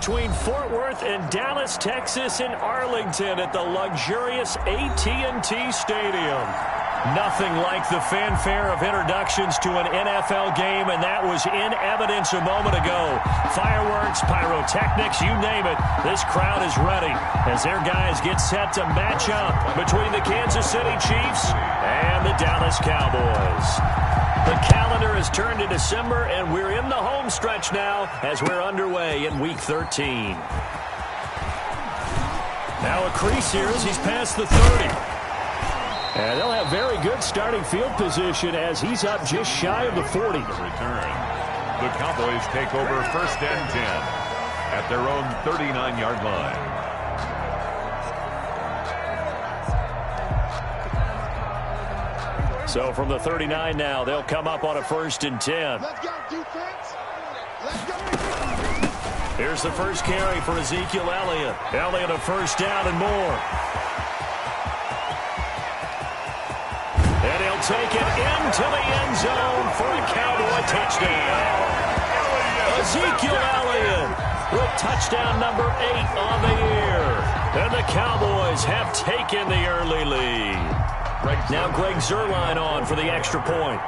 between Fort Worth and Dallas, Texas in Arlington at the luxurious AT&T Stadium. Nothing like the fanfare of introductions to an NFL game, and that was in evidence a moment ago. Fireworks, pyrotechnics, you name it. This crowd is ready as their guys get set to match up between the Kansas City Chiefs and the Dallas Cowboys. The calendar has turned to December, and we're in the home stretch now as we're underway in Week 13. Now a crease here as he's past the 30. And they'll have very good starting field position as he's up just shy of the 40. The return. The Cowboys take over 1st and 10 at their own 39-yard line. So from the 39 now, they'll come up on a 1st and 10. Let's go, defense. Let's go. Here's the first carry for Ezekiel Elliott. Elliott a 1st down and more. And he'll take it into the end zone for a Cowboy touchdown. Ezekiel Elliott with touchdown number 8 on the year. And the Cowboys have taken the early lead. Now Greg Zuerlein on for the extra point.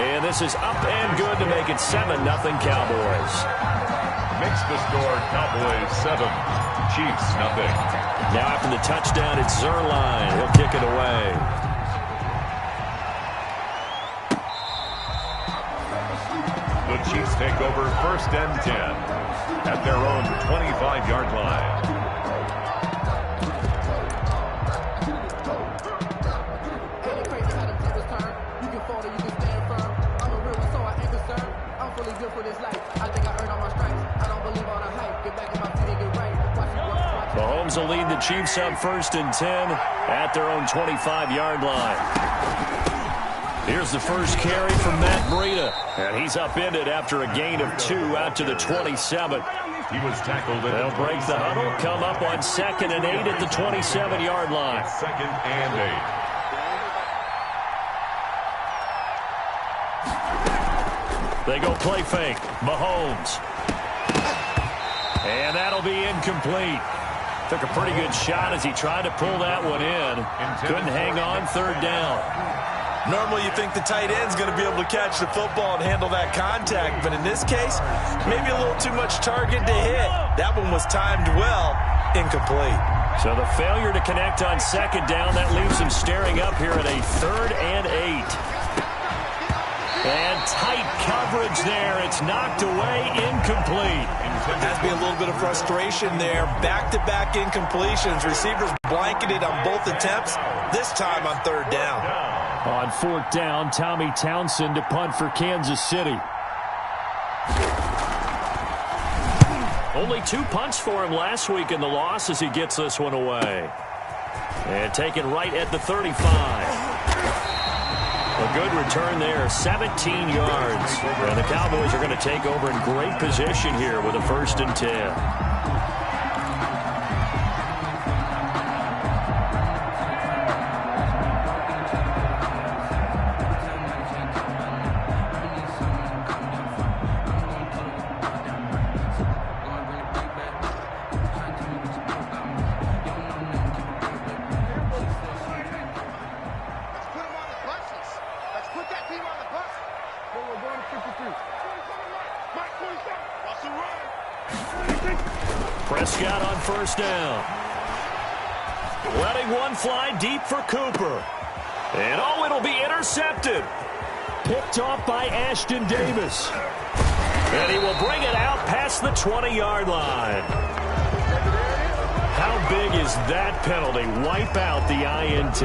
And this is up and good to make it 7-0 Cowboys. Makes the score Cowboys 7, Chiefs 0. Now after the touchdown, it's Zuerlein. He'll kick it away. The Chiefs take over 1st and 10 at their own 25-yard line. Mahomes will lead the Chiefs up 1st and 10 at their own 25-yard line. Here's the first carry from Matt Breida. And he's upended after a gain of 2 out to the 27. He was tackled. They'll break the huddle, come up on 2nd and 8 at the 27-yard line. 2nd and 8. They go play fake. Mahomes. And that'll be incomplete. Took a pretty good shot as he tried to pull that one in. Couldn't hang on 3rd down. Normally you think the tight end's going to be able to catch the football and handle that contact, but in this case, maybe a little too much target to hit. That one was timed well, incomplete. So the failure to connect on 2nd down, that leaves him staring up here at a 3rd and 8. And tight coverage there. It's knocked away, incomplete. Has to be a little bit of frustration there. Back-to-back incompletions. Receivers blanketed on both attempts, this time on 3rd down. On 4th down, Tommy Townsend to punt for Kansas City. Only 2 punts for him last week in the loss as he gets this one away. And taken right at the 35. A good return there, 17 yards. And the Cowboys are going to take over in great position here with a 1st and 10. Prescott on 1st down. Letting one fly deep for Cooper. And oh, it'll be intercepted. Picked off by Ashton Davis. And he will bring it out past the 20-yard line. How big is that penalty? Wipe out the INT.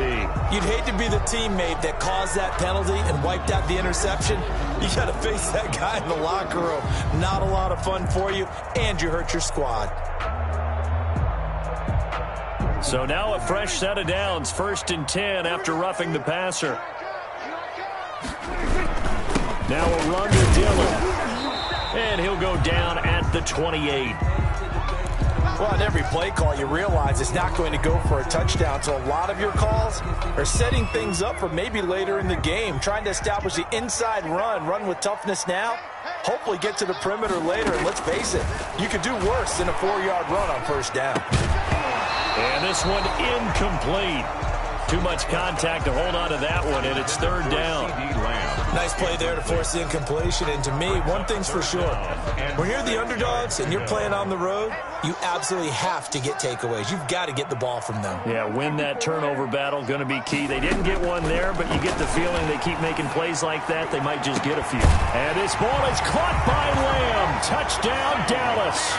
You'd hate to be the teammate that caused that penalty and wiped out the interception. You got to face that guy in the locker room. Not a lot of fun for you, and you hurt your squad. So now a fresh set of downs, 1st and 10 after roughing the passer. Now a run to Dillon. And he'll go down at the 28. Well, on every play call, you realize it's not going to go for a touchdown, so a lot of your calls are setting things up for maybe later in the game, trying to establish the inside run with toughness now, hopefully get to the perimeter later, and let's face it, you could do worse than a 4-yard run on first down. And this one incomplete. Too much contact to hold on to that one, and it's third down. Nice play there to force the incompletion, and to me, one thing's for sure. When you're the underdogs and you're playing on the road, you absolutely have to get takeaways. You've got to get the ball from them. Yeah, win that turnover battle, going to be key. They didn't get one there, but you get the feeling they keep making plays like that, they might just get a few. And this ball is caught by Lamb. Touchdown, Dallas.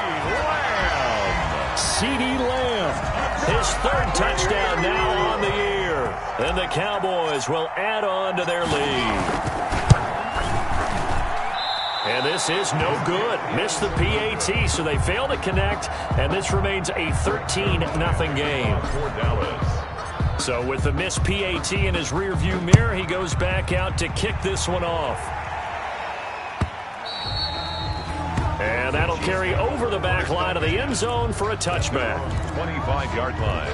CeeDee Lamb, his third touchdown now on the year. And the Cowboys will add on to their lead. And this is no good. Missed the PAT, so they fail to connect, and this remains a 13-0 game. So with the missed PAT in his rearview mirror, he goes back out to kick this one off. And that'll carry over the back line of the end zone for a touchback. 25-yard line.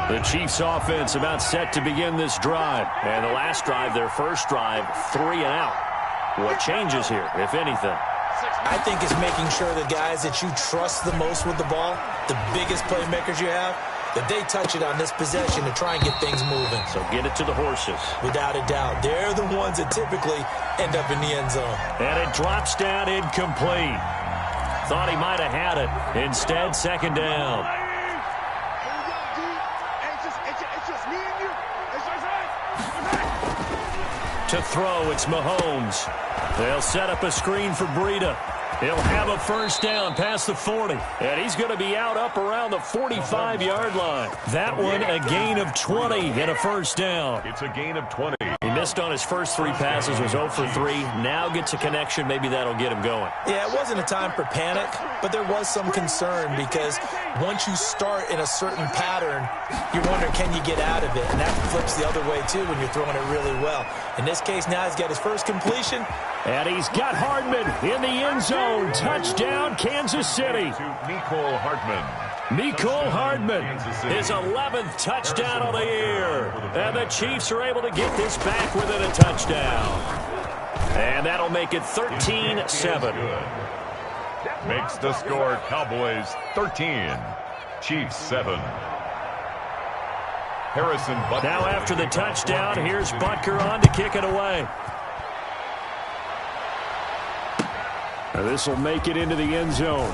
The Chiefs offense about set to begin this drive. And the last drive, their first drive, 3 and out. What changes here, if anything? I think it's making sure the guys that you trust the most with the ball, the biggest playmakers you have, that they touch it on this possession to try and get things moving. So get it to the horses. Without a doubt. They're the ones that typically end up in the end zone. And it drops down incomplete. Thought he might have had it. Instead, second down. To throw, it's Mahomes. They'll set up a screen for Breida. He'll have a first down past the 40. And he's going to be out up around the 45-yard line. That one, a gain of 20 and a first down. It's a gain of 20. He missed on his first 3 passes, was 0 for 3. Now gets a connection. Maybe that'll get him going. Yeah, it wasn't a time for panic, but there was some concern because once you start in a certain pattern, you wonder, can you get out of it? And that flips the other way, too, when you're throwing it really well. In this case, now he's got his first completion. And he's got Hardman in the end zone. Touchdown, Kansas City. To Mecole Hardman. Mecole Hardman, his 11th touchdown of the year. And the Chiefs are able to get this back within a touchdown. And that'll make it 13-7. Makes the score Cowboys 13, Chiefs 7. Harrison Butker. Now after the touchdown, here's Butker on to kick it away. This will make it into the end zone.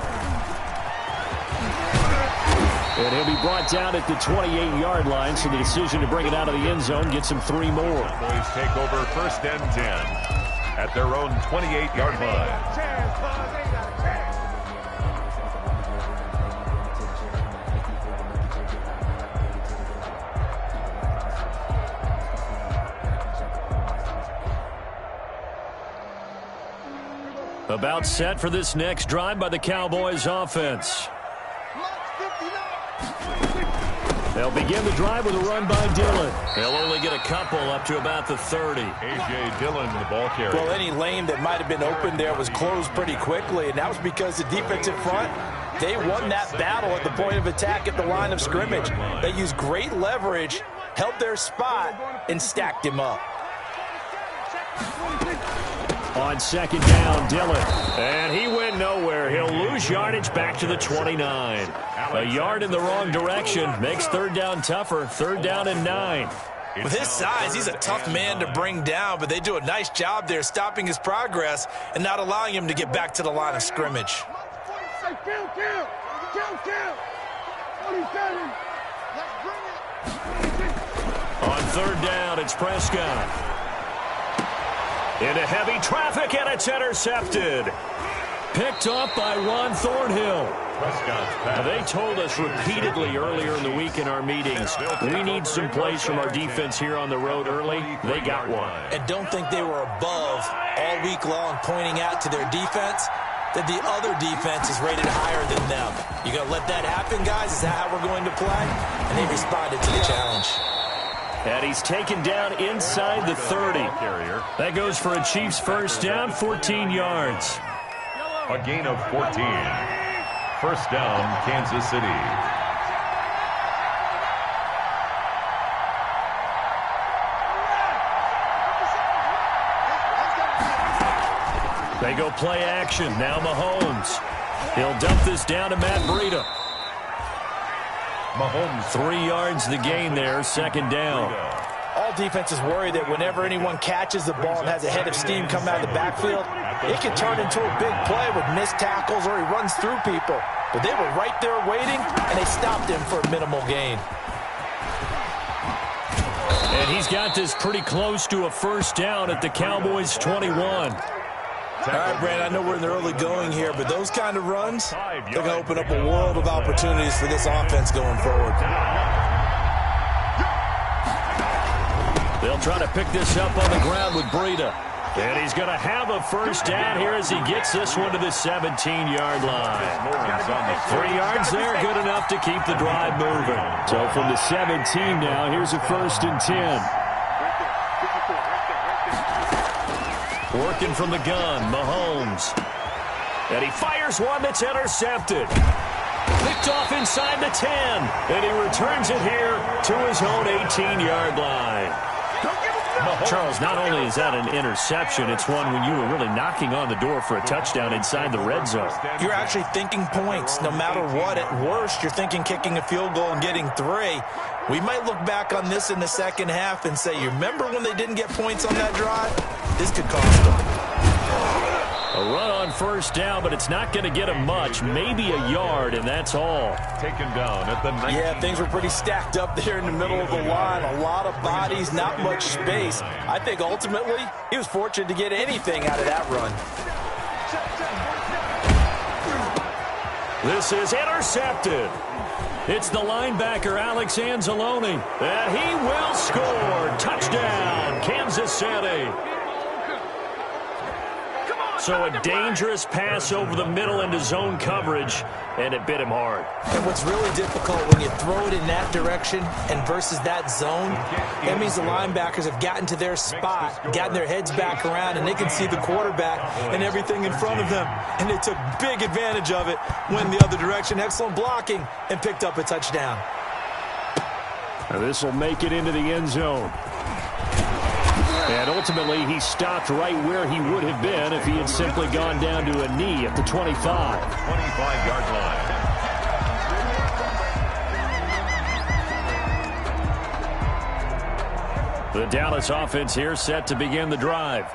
And he'll be brought down at the 28-yard line, so the decision to bring it out of the end zone gets him 3 more. Cowboys take over first and 10 at their own 28-yard line. About set for this next drive by the Cowboys offense. They'll begin the drive with a run by Dillon. They'll only get a couple up to about the 30. A.J. Dillon, the ball carrier. Well, any lane that might have been open there was closed pretty quickly, and that was because the defensive front, they won that battle at the point of attack at the line of scrimmage. They used great leverage, held their spot, and stacked him up. On second down, Dillon. And he went nowhere. He'll lose yardage back to the 29. A yard in the wrong direction makes third down tougher. Third down and 9. With his size, he's a tough man to bring down, but they do a nice job there stopping his progress and not allowing him to get back to the line of scrimmage. On third down, it's Prescott. Into heavy traffic, and it's intercepted. Picked up by Ron Thornhill. Now, they told us repeatedly earlier in the week in our meetings, we need some plays from our defense here on the road early. They got one. And don't think they were above all week long pointing out to their defense that the other defense is rated higher than them. You going to let that happen, guys? Is that how we're going to play? And they responded to the challenge. And he's taken down inside the 30. That goes for a Chiefs first down, 14 yards. A gain of 14. First down, Kansas City. They go play action. Now Mahomes. He'll dump this down to Matt Breida. Mahomes. 3 yards the gain there, second down. All defenses worry that whenever anyone catches the ball and has a head of steam come out of the backfield, it can turn into a big play with missed tackles or he runs through people. But they were right there waiting, and they stopped him for a minimal gain. And he's got this pretty close to a first down at the Cowboys' 21. All right, Brandon, I know we're in the early going here, but those kind of runs, they're going to open up a world of opportunities for this offense going forward. They'll try to pick this up on the ground with Breida. And he's going to have a first down here as he gets this one to the 17-yard line. 3 yards there, good enough to keep the drive moving. So from the 17 now, here's a 1st and 10. Working from the gun, Mahomes. And he fires one that's intercepted. Picked off inside the 10. And he returns it here to his own 18-yard line. Charles, not only is that an interception, it's one when you were really knocking on the door for a touchdown inside the red zone. You're actually thinking points. No matter what, at worst, you're thinking kicking a field goal and getting 3. We might look back on this in the second half and say, you remember when they didn't get points on that drive? This could cost them. A run on first down, but it's not going to get him much. Maybe a yard, and that's all. Taken down at the 19. Yeah, things were pretty stacked up there in the middle of the line. A lot of bodies, not much space. I think ultimately he was fortunate to get anything out of that run. This is intercepted. It's the linebacker, Alex Anzalone, and he will score. Touchdown, Kansas City. So a dangerous pass over the middle into zone coverage, and it bit him hard. And what's really difficult when you throw it in that direction and versus that zone, that means the linebackers have gotten to their spot, gotten their heads back around, and they can see the quarterback and everything in front of them. And they took big advantage of it, went the other direction, excellent blocking, and picked up a touchdown. Now this will make it into the end zone. And ultimately, he stopped right where he would have been if he had simply gone down to a knee at the 25. 25-yard line. The Dallas offense here set to begin the drive.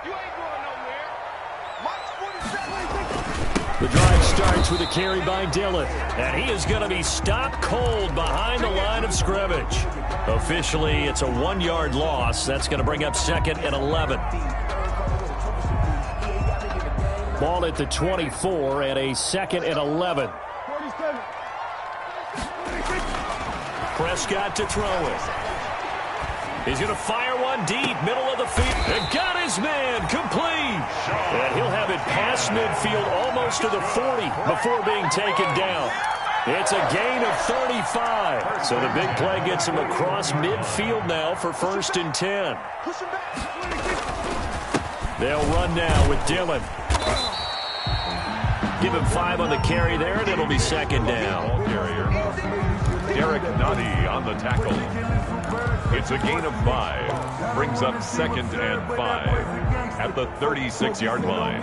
The drive starts with a carry by Dillon. And he is going to be stopped cold behind the line of scrimmage. Officially, it's a 1-yard loss. That's going to bring up 2nd and 11. Ball at the 24 and a 2nd and 11. Prescott to throw it. He's going to fire one deep, middle of the field. And got his man, complete. And he'll have it past midfield almost to the 40 before being taken down. It's a gain of 35. So the big play gets him across midfield now for 1st and 10. They'll run now with Dillon. Give him 5 on the carry there, and it'll be 2nd down. Derek Nottie on the tackle. It's a gain of 5. Brings up 2nd and 5 at the 36-yard line.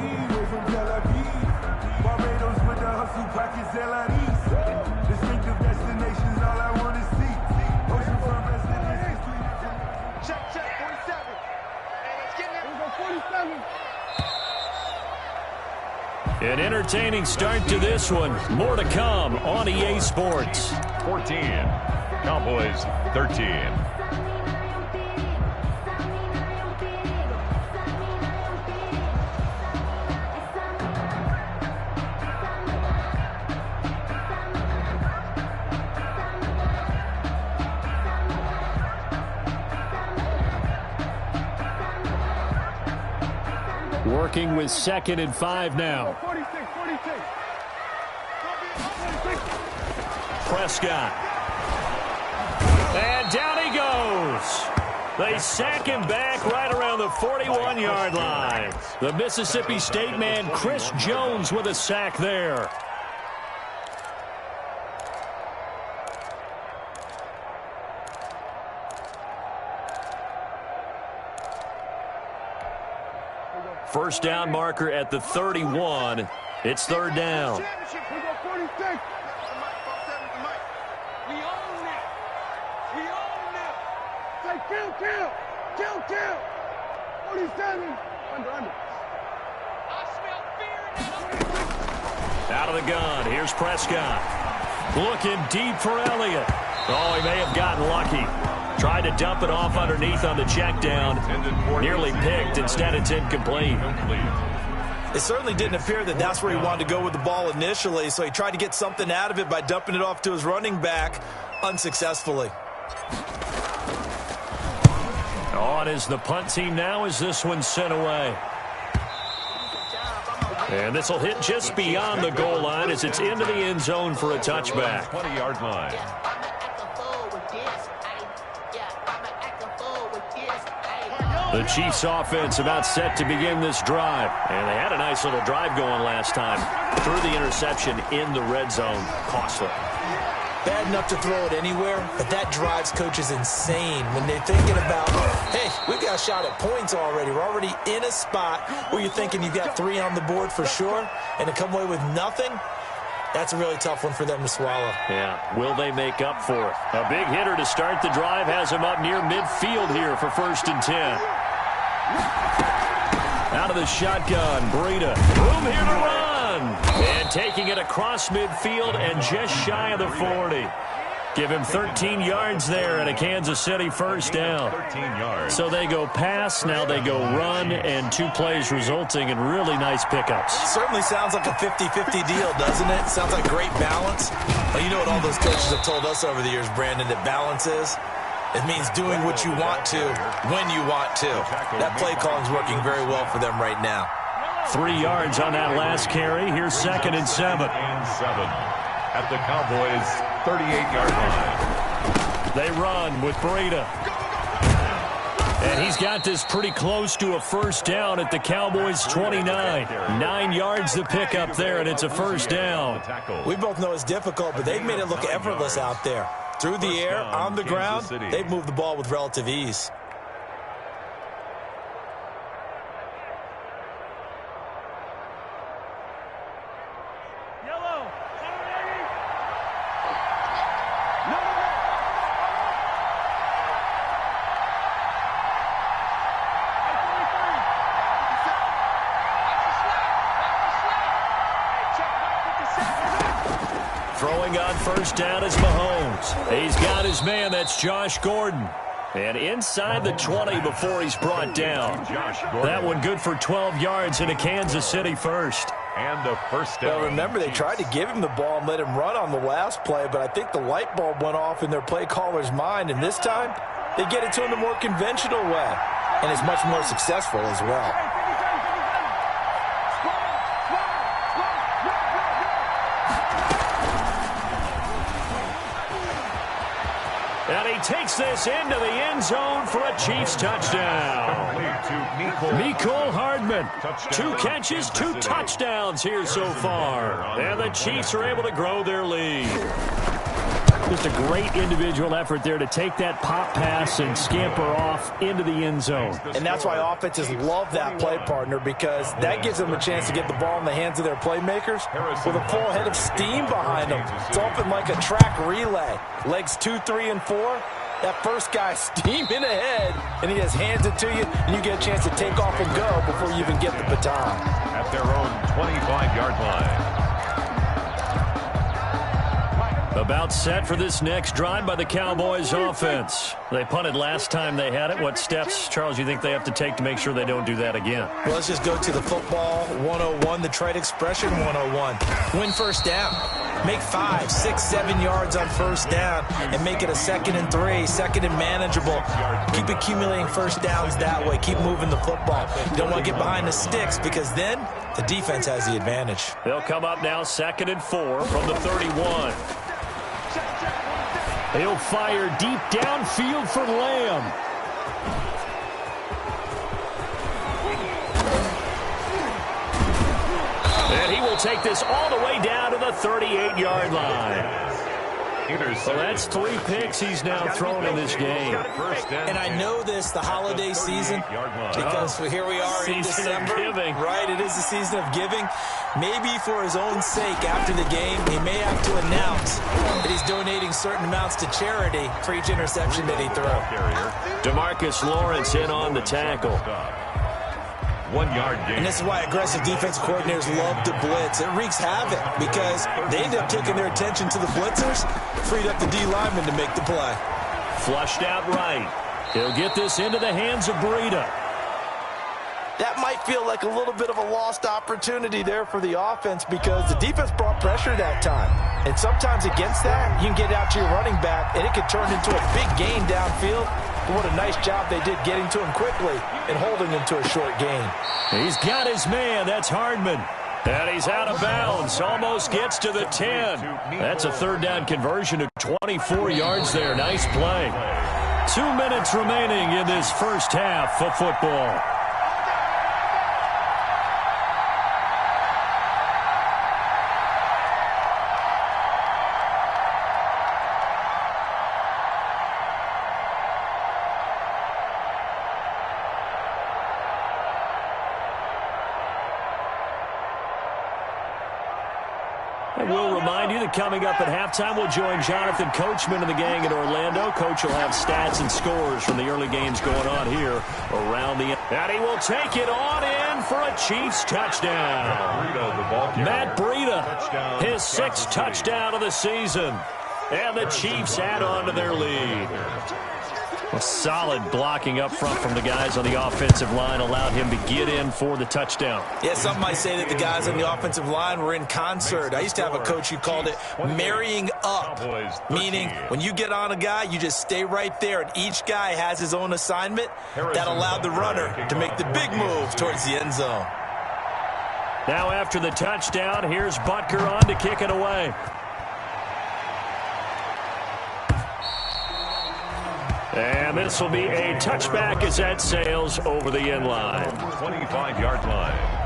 An entertaining start to this one. More to come on EA Sports. 14. Cowboys 13. Working with 2nd and 5 now. Prescott. And down he goes. They sack him back right around the 41-yard line. The Mississippi State man, Chris Jones, with a sack there. First down marker at the 31. It's third down. Kill. 47. Under. Out of the gun. Here's Prescott. Looking deep for Elliott. Oh, he may have gotten lucky. Tried to dump it off underneath on the check down. Nearly picked. Instead, it's incomplete. It certainly didn't appear that that's where he wanted to go with the ball initially, so he tried to get something out of it by dumping it off to his running back unsuccessfully. On is the punt team now as this one's sent away. And this will hit just beyond the goal line as it's into the end zone for a touchback. 20-yard line. The Chiefs offense about set to begin this drive. And they had a nice little drive going last time. Threw the interception in the red zone. Costly. Bad enough to throw it anywhere, but that drives coaches insane when they're thinking about, hey, we've got a shot at points already. We're already in a spot where you're thinking you've got 3 on the board for sure, and to come away with nothing, that's a really tough one for them to swallow. Yeah, will they make up for it? A big hitter to start the drive has him up near midfield here for 1st and 10. Out of the shotgun, Breida. Room here to run. And taking it across midfield and just shy of the 40. Give him 13 yards there and a Kansas City first down. 13 yards. So they go pass, now they go run, and 2 plays resulting in really nice pickups. Certainly sounds like a 50-50 deal, doesn't it? Sounds like great balance. Well, you know what all those coaches have told us over the years, Brandon, that balance is? It means doing what you want to, when you want to. That play calling is working very well for them right now. 3 yards on that last carry. Here's 2nd and 7. At the Cowboys' 38-yard line. They run with Breida. And he's got this pretty close to a first down at the Cowboys' 29. 9 yards to pick up there, and it's a first down. We both know it's difficult, but they've made it look effortless out there. Through the air, on the ground, they've moved the ball with relative ease. Throwing on first down is Mahomes. He's got his man. That's Josh Gordon. And inside the 20 before he's brought down. That one good for 12 yards in a Kansas City first. And a first down. Well, remember, they tried to give him the ball and let him run on the last play, but I think the light bulb went off in their play caller's mind, and this time they get it to him the more conventional way, and it's much more successful as well. And he takes this into the end zone for a Chiefs touchdown. Mecole Hardman. 2 catches, 2 touchdowns here so far. And the Chiefs are able to grow their lead. Just a great individual effort there to take that pop pass and scamper off into the end zone. And that's why offenses love that play partner, because that gives them a chance to get the ball in the hands of their playmakers with a full head of steam behind them. It's often like a track relay. Legs 2, 3, and 4. That first guy steaming ahead, and he just hands it to you, and you get a chance to take off and go before you even get the baton. At their own 25-yard line. About set for this next drive by the Cowboys offense. They punted last time they had it. What steps, Charles, you think they have to take to make sure they don't do that again? Well, let's just go to the football 101, the trade expression 101. Win first down. Make 5, 6, 7 yards on first down and make it a 2nd and 3, 2nd and manageable. Keep accumulating first downs that way. Keep moving the football. You don't want to get behind the sticks, because then the defense has the advantage. They'll come up now 2nd and 4 from the 31. He'll fire deep downfield for Lamb. And he will take this all the way down to the 38-yard line. So that's 3 picks he's now thrown in this game. And I know this, the holiday season, because here we are in December. Right, it is the season of giving. Maybe for his own sake, after the game, he may have to announce that he's donating certain amounts to charity for each interception that he throws. DeMarcus Lawrence in on the tackle. 1 yard gain. And this is why aggressive defensive coordinators love to blitz. It wreaks havoc because they end up taking their attention to the blitzers, freed up the D lineman to make the play. Flushed out right. He'll get this into the hands of Breida. That might feel like a little bit of a lost opportunity there for the offense because the defense brought pressure that time. And sometimes against that, you can get out to your running back, and it could turn into a big gain downfield. But what a nice job they did getting to him quickly and holding him to a short gain. He's got his man. That's Hardman. And he's out of bounds. Almost gets to the 10. That's a third down conversion of 24 yards there. Nice play. 2 minutes remaining in this first half of football. And we'll remind you that coming up at halftime, we'll join Jonathan Coachman and the gang in Orlando. Coach will have stats and scores from the early games going on here around the... And he will take it on in for a Chiefs touchdown. Matt Breida, his 6th touchdown of the season. And the Chiefs add on to their lead. A solid blocking up front from the guys on the offensive line allowed him to get in for the touchdown. Yeah, some might say that the guys on the offensive line were in concert. I used to have a coach who called it marrying up, meaning when you get on a guy, you just stay right there, and each guy has his own assignment. That allowed the runner to make the big move towards the end zone. Now after the touchdown, here's Butker on to kick it away. And this will be a touchback as that sails over the end line. 25-yard line.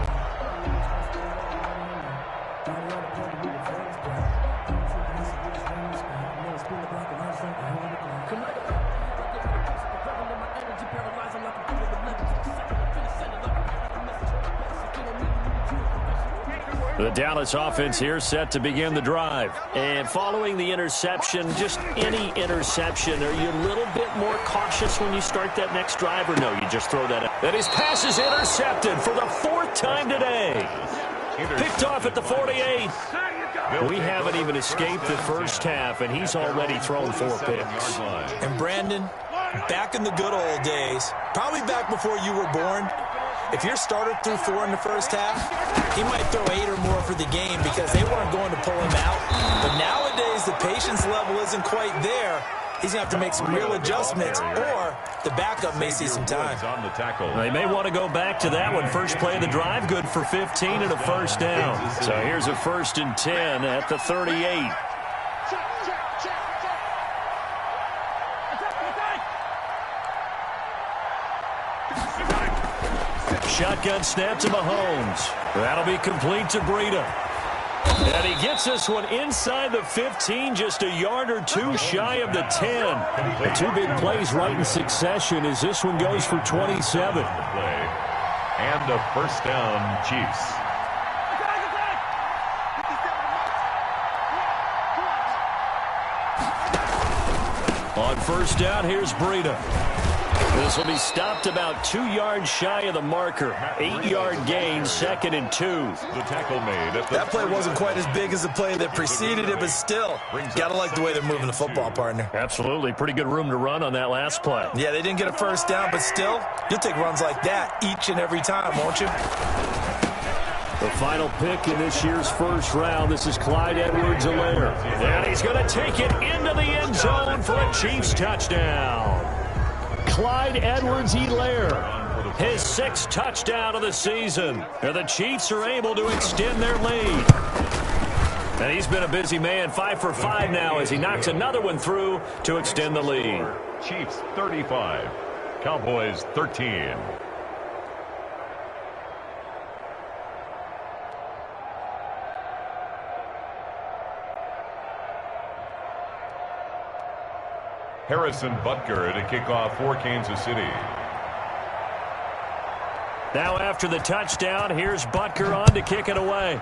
The Dallas offense here set to begin the drive. And following the interception, just any interception, are you a little bit more cautious when you start that next drive, or no, you just throw that out? And his pass is intercepted for the 4th time today. Picked off at the 48. We haven't even escaped the first half, and he's already thrown 4 picks. And Brandon, back in the good old days, probably back before you were born, if your starter threw 4 in the first half, he might throw 8 or more for the game because they weren't going to pull him out. But nowadays, the patience level isn't quite there. He's going to have to make some real adjustments, or the backup may see some time. They may want to go back to that one. First play of the drive, good for 15 and a first down. So here's a 1st and 10 at the 38. Shotgun snap to Mahomes. That'll be complete to Breida. And he gets this one inside the 15, just a yard or 2 shy of the 10. The 2 big plays right in succession as this one goes for 27. And a first down, Chiefs. On first down, here's Breida. This will be stopped about 2 yards shy of the marker. 8-yard gain, 2nd and 2. The tackle made. That play wasn't quite as big as the play that preceded it, but still, gotta like the way they're moving the football, partner. Absolutely. Pretty good room to run on that last play. Yeah, they didn't get a first down, but still, you'll take runs like that each and every time, won't you? The final pick in this year's first round. This is Clyde Edwards-Helaire. And he's going to take it into the end zone for a Chiefs touchdown. Clyde Edwards-Helaire, his 6th touchdown of the season. And the Chiefs are able to extend their lead. And he's been a busy man, 5 for 5 now as he knocks another one through to extend the lead. Chiefs 35, Cowboys 13. Harrison Butker to kick off for Kansas City. Now after the touchdown, here's Butker on to kick it away.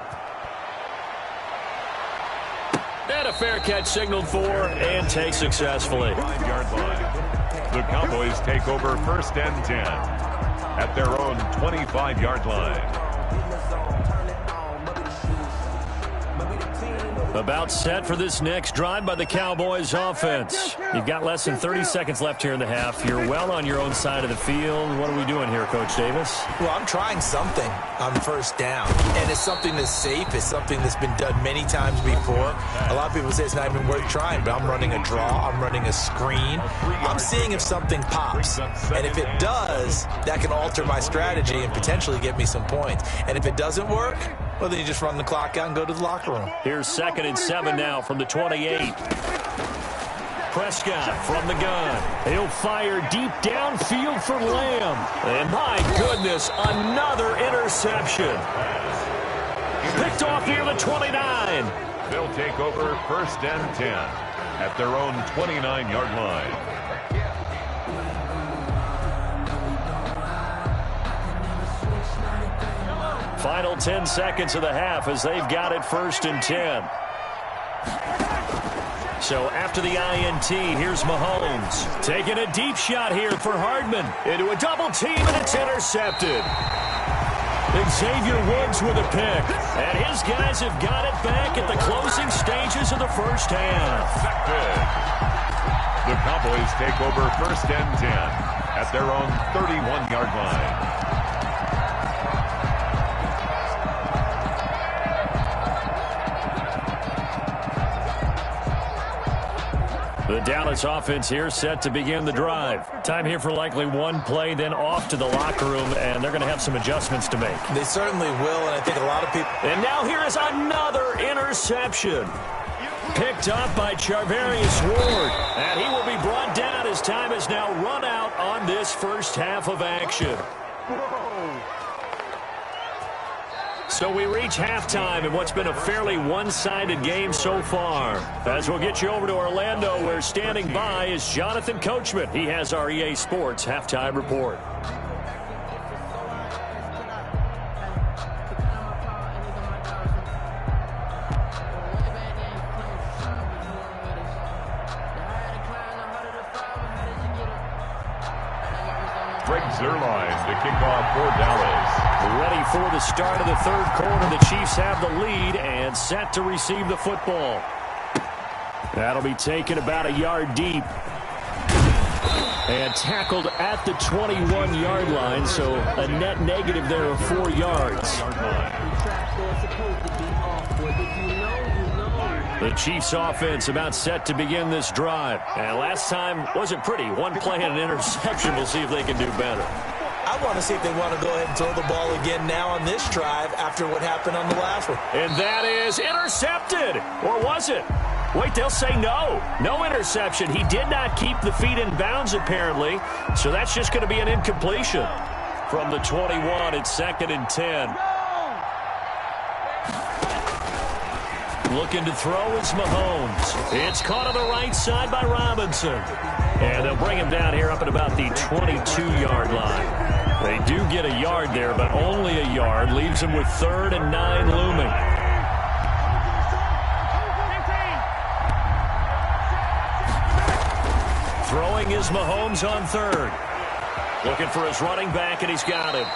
And a fair catch signaled for and take successfully. 5-yard line. The Cowboys take over 1st and 10 at their own 25-yard line. About set for this next drive by the Cowboys offense. You've got less than 30 seconds left here in the half. You're well on your own side of the field. What are we doing here, Coach Davis? Well, I'm trying something on 1st down, and it's something that's safe. It's something that's been done many times before. A lot of people say it's not even worth trying, but I'm running a draw. I'm running a screen. I'm seeing if something pops, and if it does, that can alter my strategy and potentially get me some points. And if it doesn't work, well, then you just run the clock out and go to the locker room. Here's 2nd and 7 now from the 28. Prescott from the gun. He'll fire deep downfield for Lamb. And my goodness, another interception. Picked off near the 29. They'll take over 1st and 10 at their own 29-yard line. Final 10 seconds of the half as they've got it 1st and 10. So after the INT, here's Mahomes. Taking a deep shot here for Hardman. Into a double team, and it's intercepted. Xavier Woods with a pick. And his guys have got it back at the closing stages of the 1st half. The Cowboys take over 1st and 10 at their own 31-yard line. The Dallas offense here set to begin the drive. Time here for likely one play, then off to the locker room, and they're going to have some adjustments to make. They certainly will, and I think a lot of people... And now here is another interception. Picked up by Charvarius Ward. And he will be brought down as time has now run out on this 1st half of action. So we reach halftime in what's been a fairly one-sided game so far. As we'll get you over to Orlando, where standing by is Jonathan Coachman. He has our EA Sports halftime report. Greg Zuerlein to kick off for Dallas. Ready for the start of the 3rd quarter. The Chiefs have the lead and set to receive the football. That'll be taken about a yard deep. And tackled at the 21-yard line, so a net negative there of 4 yards. The Chiefs offense about set to begin this drive. And last time wasn't pretty. One play and an interception. We'll see if they can do better. I want to see if they want to go ahead and throw the ball again now on this drive after what happened on the last one. And that is intercepted. Or was it? Wait, they'll say no. No interception. He did not keep the feet in bounds, apparently. So that's just going to be an incompletion. From the 21, it's 2nd and 10. Looking to throw is Mahomes. It's caught on the right side by Robinson. And they'll bring him down here up at about the 22-yard line. They do get a yard there, but only a yard. Leaves him with 3rd and 9 looming. Throwing is Mahomes on 3rd. Looking for his running back, and he's got him.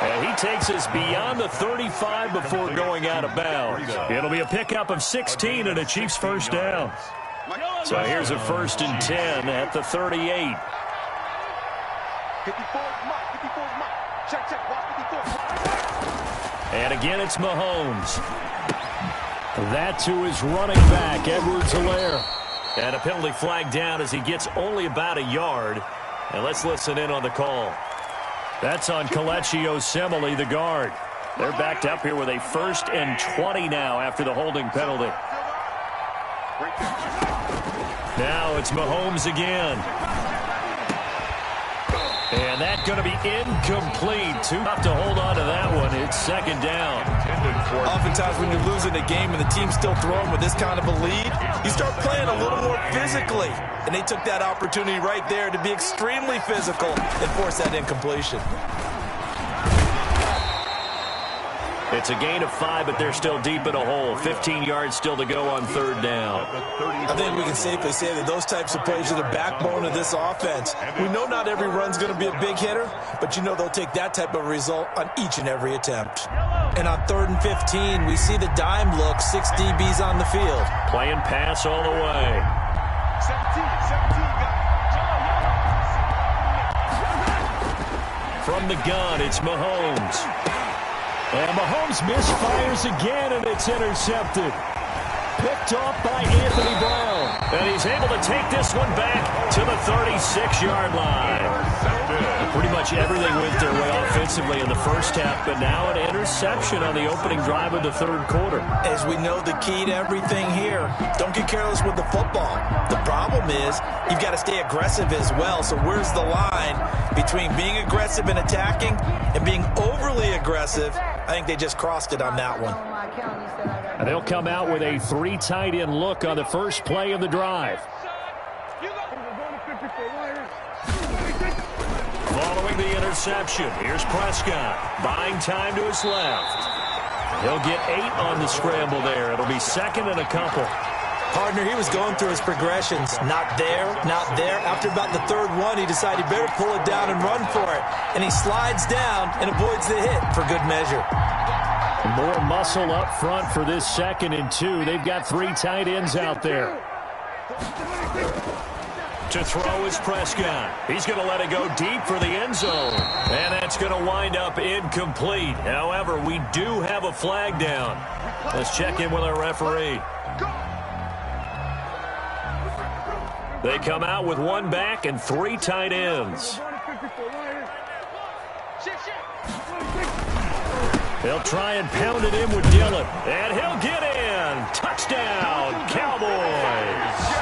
And he takes us beyond the 35 before going out of bounds. It'll be a pickup of 16 and a Chiefs 1st down. So here's a 1st and 10 at the 38. And again, it's Mahomes. That to his running back, Edwards-Helaire. And a penalty flag down as he gets only about a yard. And let's listen in on the call. That's on Kelechi Osemele, the guard. They're backed up here with a 1st and 20 now after the holding penalty. Now it's Mahomes again. And that's going to be incomplete. Too tough to hold on to that one. It's second down. Oftentimes when you're losing a game and the team's still throwing with this kind of a lead, you start playing a little more physically. And they took that opportunity right there to be extremely physical and force that incompletion. It's a gain of 5, but they're still deep in a hole. 15 yards still to go on third down. I think we can safely say that those types of plays are the backbone of this offense. We know not every run's going to be a big hitter, but you know they'll take that type of result on each and every attempt. And on 3rd and 15, we see the dime look, 6 DBs on the field. Playing pass all the way. 17. From the gun, it's Mahomes. And Mahomes misfires again, and it's intercepted. Picked off by Anthony Brown. And he's able to take this one back to the 36-yard line. Pretty much everything went their way offensively in the first half, but now an interception on the opening drive of the third quarter. As we know, the key to everything here, don't get careless with the football. The problem is you've got to stay aggressive as well. So where's the line between being aggressive and attacking and being overly aggressive? I think they just crossed it on that one. And they'll come out with a 3 tight end look on the first play of the drive. Following the interception, here's Prescott, buying time to his left. He'll get 8 on the scramble there. It'll be second and a couple. Partner, he was going through his progressions. Not there, not there. After about the 3rd one, he decided he better pull it down and run for it. And he slides down and avoids the hit for good measure. More muscle up front for this 2nd and 2. They've got 3 tight ends out there. To throw is Prescott. He's going to let it go deep for the end zone. And that's going to wind up incomplete. However, we do have a flag down. Let's check in with our referee. They come out with 1 back and 3 tight ends. They'll try and pound it in with Dillon. And he'll get in. Touchdown, Cowboys.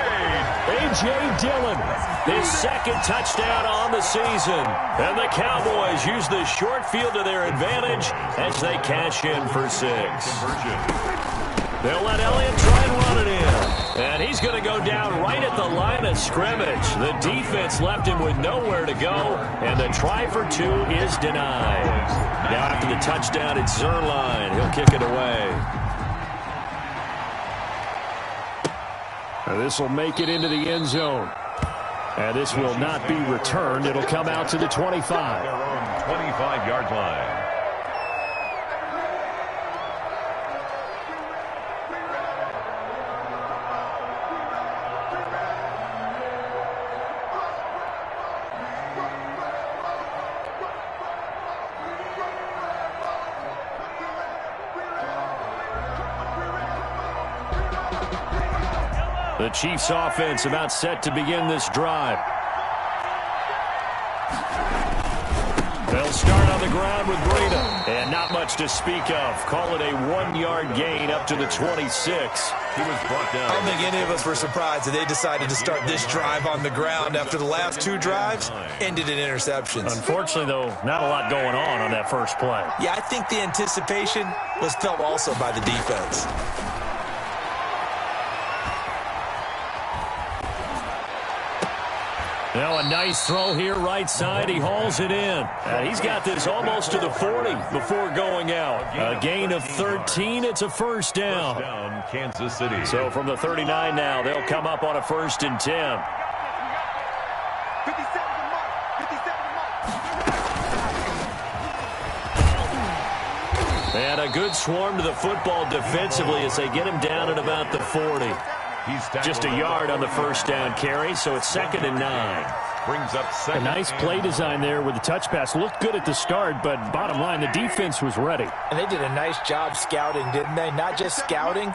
A.J. Dillon, his 2nd touchdown on the season. And the Cowboys use the short field to their advantage as they cash in for 6. They'll let Elliott try and run it in. And he's going to go down right at the line of scrimmage. The defense left him with nowhere to go. And the try for 2 is denied. Now after the touchdown, it's Zerline. He'll kick it away. This will make it into the end zone. And this will not be returned. It'll come out to the 25. 25-yard line. The Chiefs offense about set to begin this drive. They'll start on the ground with Breida. And not much to speak of. Call it a 1-yard gain up to the 26. He was brought down. I don't think any of us were surprised that they decided to start this drive on the ground after the last 2 drives ended in interceptions. Unfortunately, though, not a lot going on that first play. Yeah, I think the anticipation was felt also by the defense. Now a nice throw here right side. He hauls it in. And he's got this almost to the 40 before going out. A gain of 13. It's a first down. First down, Kansas City. So from the 39 now, they'll come up on a 1st and 10. And a good swarm to the football defensively as they get him down at about the 40. Just a yard on the first down carry, so it's 2nd and 9. Brings up second. A nice play design there with the touch pass. Looked good at the start, but bottom line, the defense was ready. And they did a nice job scouting, didn't they? Not just scouting,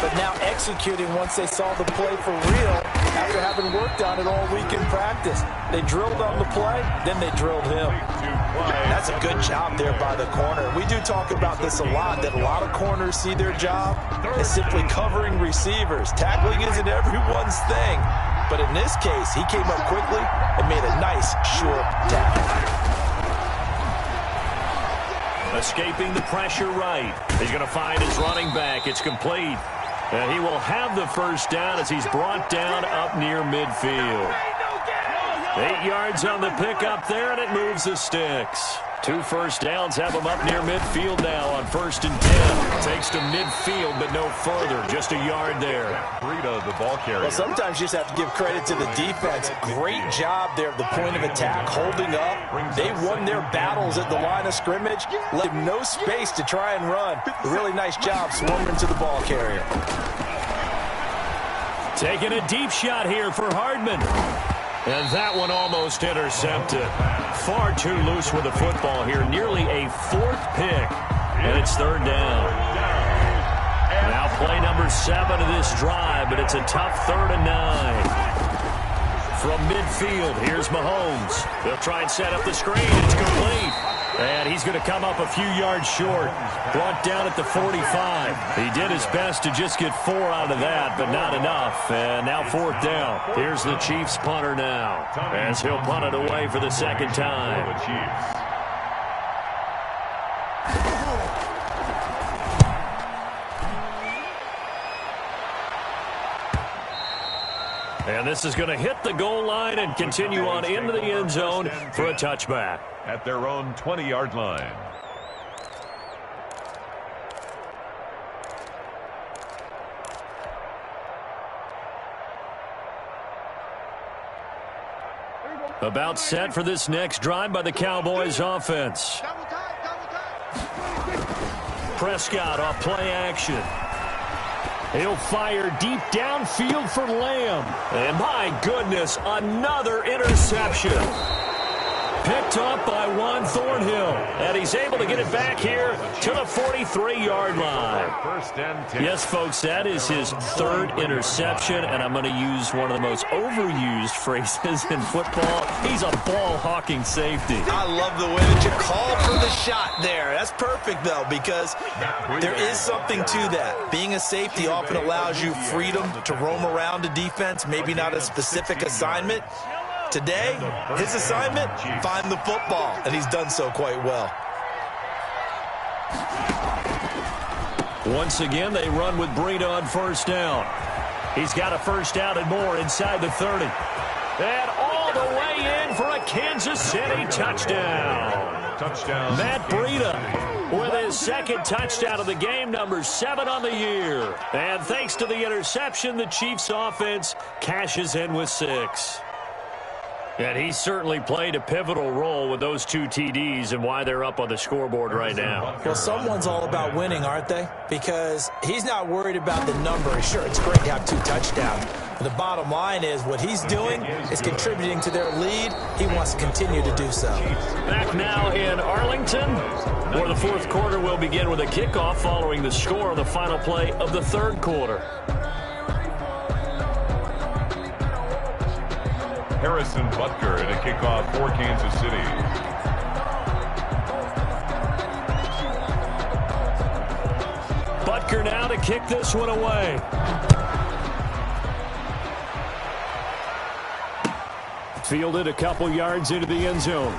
but now executing once they saw the play for real after having worked on it all week in practice. They drilled on the play, then they drilled him. That's a good job there by the corner. We do talk about this a lot, that a lot of corners see their job as simply covering receivers. Tackling isn't everyone's thing. but in this case, he came up quickly and made a nice, short tackle. Escaping the pressure right. He's going to find his running back. It's complete. And he will have the first down as he's brought down up near midfield. 8 yards on the pickup there, and it moves the sticks. 2 first downs have him up near midfield now on 1st and 10. Takes to midfield, but no further. Just a yard there. Breida, the ball carrier. Well, sometimes you just have to give credit to the defense. Great job there at the point of attack, holding up. They won their battles at the line of scrimmage. Left him no space to try and run. A really nice job swarming to the ball carrier. Taking a deep shot here for Hardman. And that one almost intercepted. Far too loose with the football here. Nearly a 4th pick. And it's 3rd down. Now play number 7 of this drive, but it's a tough 3rd and 9. From midfield, here's Mahomes. They'll try and set up the screen. It's complete. And he's going to come up a few yards short. Brought down at the 45. He did his best to just get 4 out of that, but not enough. And now 4th down. Here's the Chiefs punter now, as he'll punt it away for the 2nd time. The Chiefs. And this is going to hit the goal line and continue on into the end zone for a touchback. At their own 20-yard line. About set for this next drive by the Cowboys offense. Prescott off play action. He'll fire deep downfield for Lamb. And my goodness, another interception. Picked up by Juan Thornhill. And he's able to get it back here to the 43-yard line. First and 10. Yes, folks, that is his 3rd interception. And I'm going to use one of the most overused phrases in football. He's a ball-hawking safety. I love the way that you called for the shot there. That's perfect, though, because there is something to that. Being a safety often allows you freedom to roam around a defense, maybe not a specific assignment. Today, his assignment, find the football, and he's done so quite well. Once again, they run with Breida on 1st down. He's got a 1st down and more inside the 30. And all the way in for a Kansas City touchdown. Touchdown. Matt Breida with his 2nd touchdown of the game, number 7 on the year. And thanks to the interception, the Chiefs offense cashes in with 6. And he certainly played a pivotal role with those 2 TDs and why they're up on the scoreboard right now. Well, someone's all about winning, aren't they? Because he's not worried about the number. Sure, it's great to have 2 touchdowns. But the bottom line is what he's doing is contributing to their lead. He wants to continue to do so. Back now in Arlington, where the 4th quarter will begin with a kickoff following the score of the final play of the 3rd quarter. Harrison Butker at a kickoff for Kansas City. Butker now to kick this one away. Fielded a couple yards into the end zone.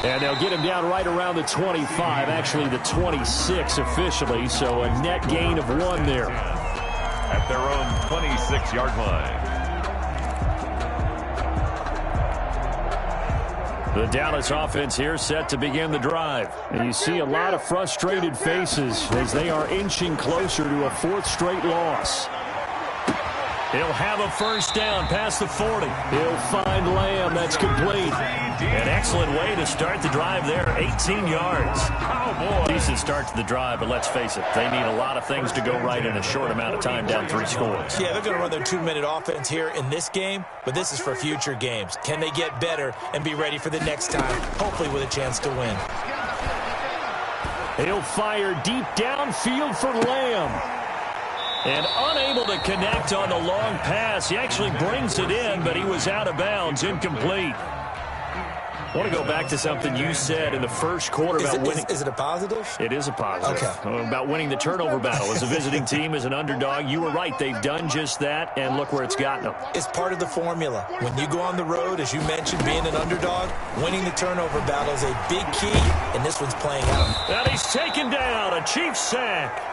And they'll get him down right around the 25, actually the 26 officially, so a net gain of 1 there. At their own 26-yard line. The Dallas offense here set to begin the drive. And you see a lot of frustrated faces as they are inching closer to a 4th straight loss. He'll have a 1st down past the 40. He'll find Lamb. That's complete. An excellent way to start the drive there. 18 yards. Oh, boy. Decent start to the drive, but let's face it, they need a lot of things to go right in a short amount of time, down 3 scores. Yeah, they're going to run their 2-minute offense here in this game, but this is for future games. Can they get better and be ready for the next time, hopefully with a chance to win? He'll fire deep downfield for Lamb. And unable to connect on the long pass. He actually brings it in, but he was out of bounds, incomplete. I want to go back to something you said in the first quarter about winning. Is it a positive? It is a positive. Okay. About winning the turnover battle. As a visiting team, as an underdog, you were right. They've done just that, and look where it's gotten them. It's part of the formula. When you go on the road, as you mentioned, being an underdog, winning the turnover battle is a big key, and this one's playing out. And he's taken down. A Chiefs sack.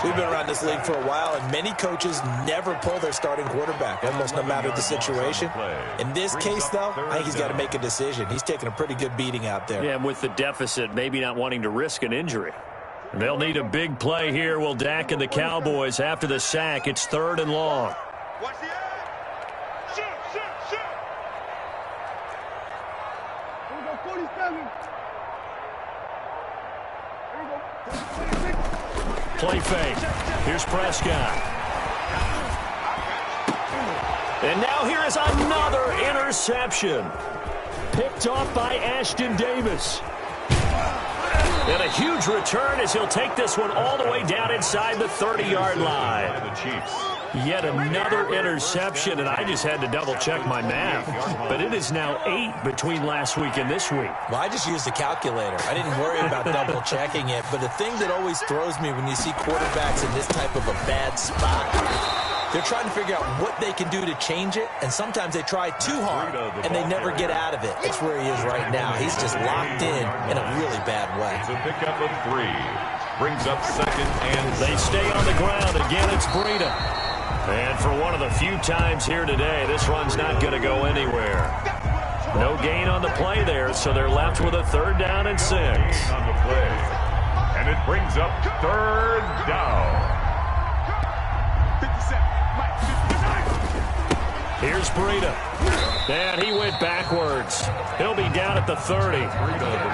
We've been around this league for a while, and many coaches never pull their starting quarterback, almost no matter the situation. In this case, though, I think he's got to make a decision. He's taking a pretty good beating out there. Yeah, and with the deficit, maybe not wanting to risk an injury. They'll need a big play here, will Dak and the Cowboys after the sack. It's 3rd and long. Watch the eye. Shoot. Here we go, 47. Here we go, 26. Play fake. Here's Prescott. And now here is another interception. Picked off by Ashton Davis. And a huge return as he'll take this one all the way down inside the 30-yard line. The Chiefs. Yet another interception, and I just had to double-check my math. But it is now 8 between last week and this week. Well, I just used the calculator. I didn't worry about double-checking it. But the thing that always throws me when you see quarterbacks in this type of a bad spot, they're trying to figure out what they can do to change it, and sometimes they try too hard, and they never get out of it. That's where he is right now. He's just locked in a really bad way. It's a pickup of 3. Brings up 2nd and They stay on the ground. Again, it's Breida. And for one of the few times here today, this run's not going to go anywhere. No gain on the play there, so they're left with a 3rd down and 6. on the play. And it brings up 3rd down. Here's Breida. And he went backwards. He'll be down at the 30.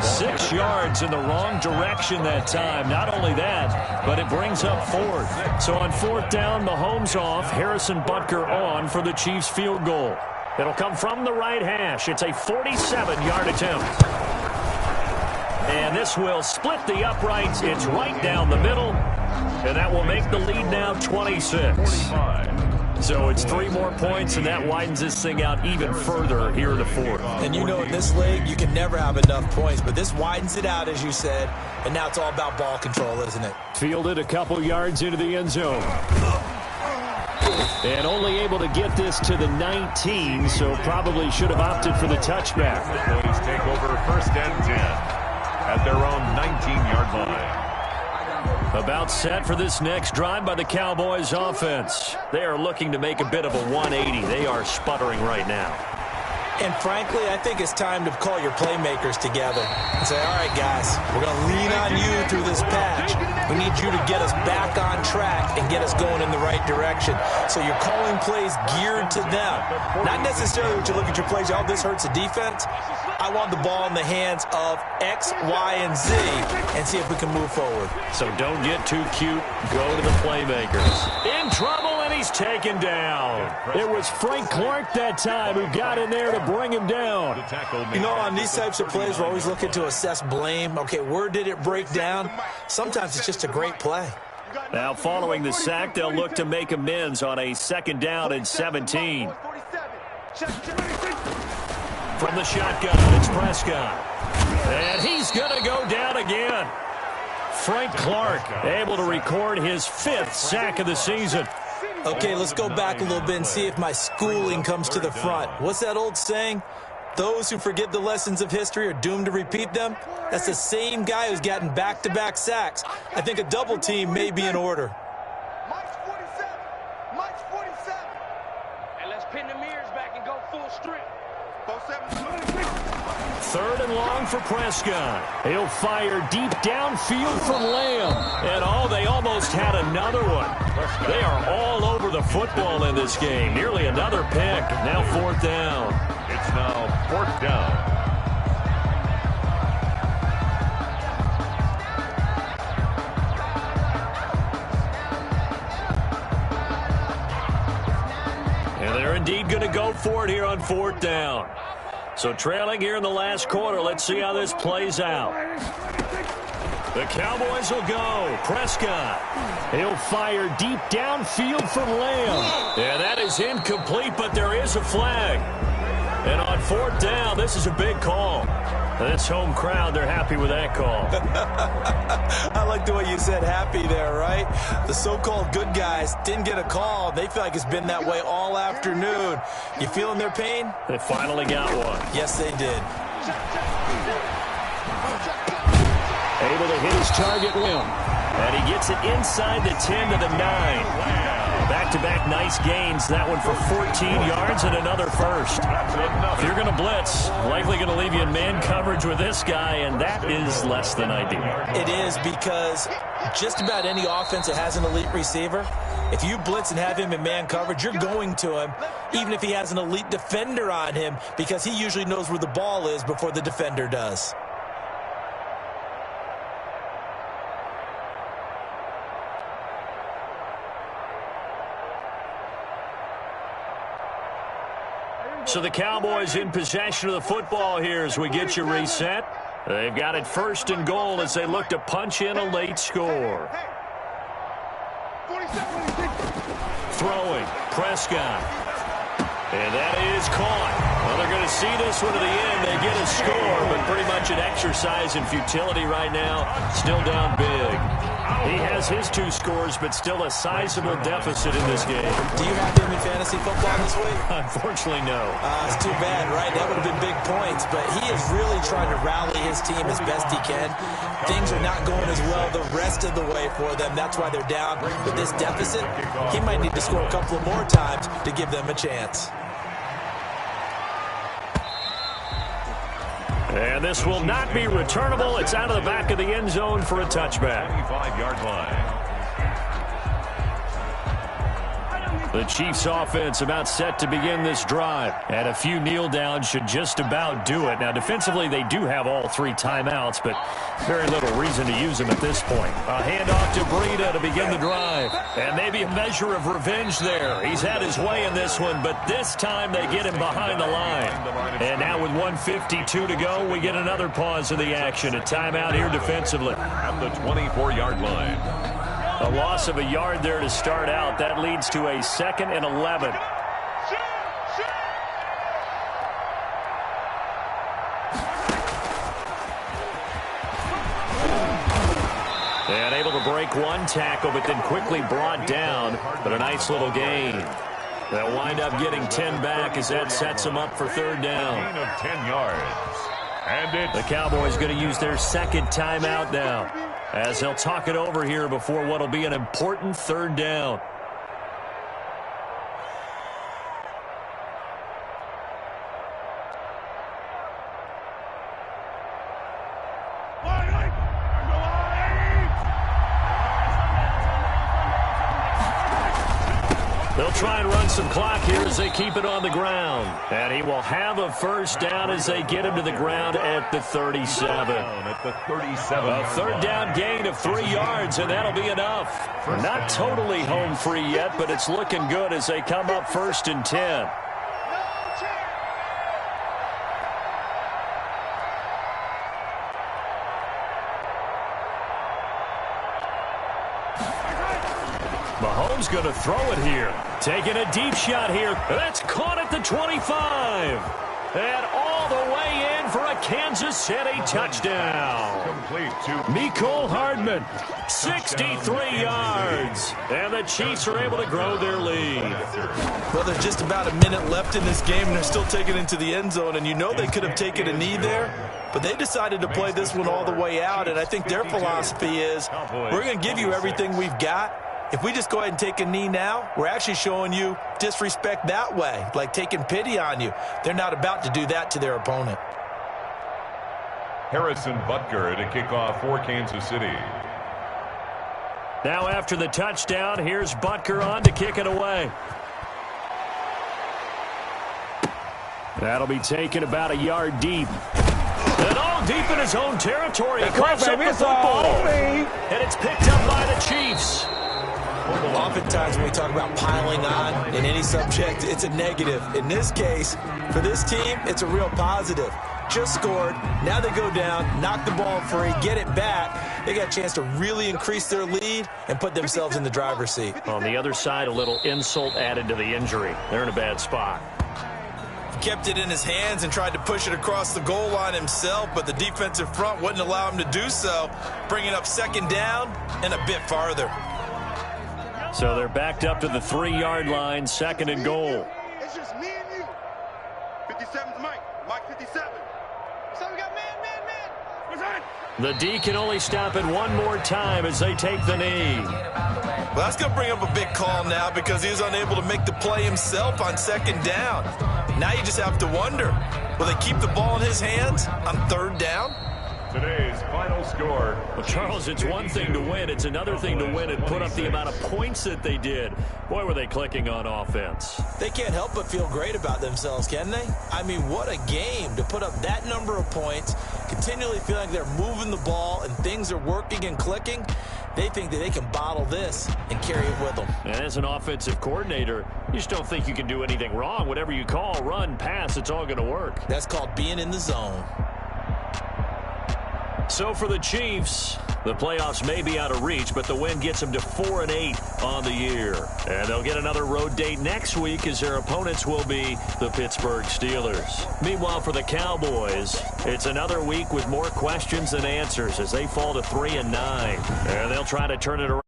6 yards in the wrong direction that time. Not only that, but it brings up 4th. So on 4th down, Mahomes off. Harrison Butker on for the Chiefs field goal. It'll come from the right hash. It's a 47-yard attempt. And this will split the uprights. It's right down the middle. And that will make the lead now 26. 45. So it's 3 more points, and that widens this thing out even further here in the 4th. And you know in this league, you can never have enough points, but this widens it out, as you said, and now it's all about ball control, isn't it? Fielded a couple yards into the end zone. And only able to get this to the 19, so probably should have opted for the touchback. The Phillies take over 1st and 10 at their own 19-yard line. About set for this next drive by the Cowboys offense. They are looking to make a bit of a 180. They are sputtering right now. And frankly, I think it's time to call your playmakers together and say, all right, guys, we're going to lean on you through this patch. We need you to get us back on track and get us going in the right direction. So you're calling plays geared to them. Not necessarily when you look at your plays, oh, this hurts the defense. I want the ball in the hands of X, Y, and Z and see if we can move forward. So don't get too cute. Go to the playmakers. In trouble, and he's taken down. It was Frank Clark that time who got in there to bring him down. You know, on these types of plays, we're always looking to assess blame. Okay, where did it break down? Sometimes it's just a great play. Now, following the sack, they'll look to make amends on a 2nd down and 17. From the shotgun, it's Prescott. And he's going to go down again. Frank Clark able to record his 5th sack of the season. Okay, let's go back a little bit and see if my schooling comes to the front. What's that old saying? Those who forget the lessons of history are doomed to repeat them. That's the same guy who's gotten back-to-back sacks. I think a double team may be in order. Mike's 47. Mike's 47. And let's pin the mirrors back and go full strength. 3rd and long for Prescott. He'll fire deep downfield from Lamb. And they almost had another one. They are all over the football in this game. Nearly another pick. Now 4th down. It's now 4th down. And they're indeed going to go for it here on 4th down. So trailing here in the last quarter. Let's see how this plays out. The Cowboys will go. Prescott. He'll fire deep downfield from Lamb. And that is incomplete, but there is a flag. And on fourth down, this is a big call. This home crowd, they're happy with that call. I like the way you said happy there, right? The so-called good guys didn't get a call. They feel like it's been that way all afternoon. You feeling their pain? They finally got one. Yes, they did. Able to hit his target limb. And he gets it inside the 10 to the 9. Back-to-back nice gains. That one for 14 yards and another first. If you're going to blitz, likely going to leave you in man coverage with this guy, and that is less than ideal. It is, because just about any offense that has an elite receiver, if you blitz and have him in man coverage, you're going to him, even if he has an elite defender on him, because he usually knows where the ball is before the defender does. So the Cowboys in possession of the football here as we get you reset. They've got it first and goal as they look to punch in a late score. Throwing, Prescott. And that is caught. Well, they're going to see this one to the end. They get a score, but pretty much an exercise in futility right now. Still down big. He has his 2 scores, but still a sizable deficit in this game. Do you have him in fantasy football this week? Unfortunately, no. It's too bad, right? That would have been big points, but he is really trying to rally his team as best he can. Things are not going as well the rest of the way for them. That's why they're down. With this deficit, he might need to score a couple of more times to give them a chance. And this will not be returnable. It's out of the back of the end zone for a touchback. 25-yard line. The Chiefs offense about set to begin this drive. And a few kneel downs should just about do it. Now, defensively, they do have all 3 timeouts, but very little reason to use them at this point. A handoff to Breida to begin the drive. And maybe a measure of revenge there. He's had his way in this one, but this time they get him behind the line. And now with 1:52 to go, we get another pause of the action. A timeout here defensively. At the 24-yard line. A loss of a yard there to start out. That leads to a 2nd and 11. And able to break one tackle, but then quickly brought down. But a nice little gain. They'll wind up getting 10 back as that sets them up for 3rd down. Gain of 10 yards. And the Cowboys going to use their 2nd timeout now, as they'll talk it over here before what will be an important 3rd down. They'll try and run some clock here as they keep it on the ground. And he will have a 1st down as they get him to the ground at the 37. At the 37. A 3rd down gain of 3 yards, and that'll be enough. Not totally home free yet, but it's looking good as they come up 1st and 10. Mahomes going to throw it here. Taking a deep shot here. That's caught at the 25. And all the way in for a Kansas City touchdown. Complete to Mecole Hardman, 63 yards. And the Chiefs are able to grow their lead. Well, there's just about a minute left in this game, and they're still taking it into the end zone. And you know they could have taken a knee there, but they decided to play this one all the way out. And I think their philosophy is, we're going to give you everything we've got. If we just go ahead and take a knee now, we're actually showing you disrespect that way, like taking pity on you. They're not about to do that to their opponent. Harrison Butker to kick off for Kansas City. Now after the touchdown, here's Butker on to kick it away. That'll be taken about a yard deep. And all deep in his own territory. He coughs up the football. And it's picked up by the Chiefs. Oftentimes when we talk about piling on in any subject, it's a negative. In this case, for this team, it's a real positive. Just scored. Now they go down, knock the ball free, get it back. They got a chance to really increase their lead and put themselves in the driver's seat. On the other side, a little insult added to the injury. They're in a bad spot. kept it in his hands and tried to push it across the goal line himself, but the defensive front wouldn't allow him to do so, bringing up second down and a bit farther. So they're backed up to the 3-yard line, second and goal. It's just me and you. 57's Mike. Mike 57. So we got man. What's that? The D can only stop it one more time as they take the knee. Well, that's going to bring up a big call now because he was unable to make the play himself on second down. Now you just have to wonder, will they keep the ball in his hands on third down? Today's final score. Well, Charles, it's one thing to win. It's another thing to win and put up the amount of points that they did. Boy, were they clicking on offense. They can't help but feel great about themselves, can they? I mean, what a game to put up that number of points, continually feeling like they're moving the ball and things are working and clicking. They think that they can bottle this and carry it with them. And as an offensive coordinator, you just don't think you can do anything wrong. Whatever you call, run, pass, it's all going to work. That's called being in the zone. So for the Chiefs, the playoffs may be out of reach, but the win gets them to 4-8 on the year. And they'll get another road date next week as their opponents will be the Pittsburgh Steelers. Meanwhile, for the Cowboys, it's another week with more questions than answers as they fall to 3-9. And they'll try to turn it around.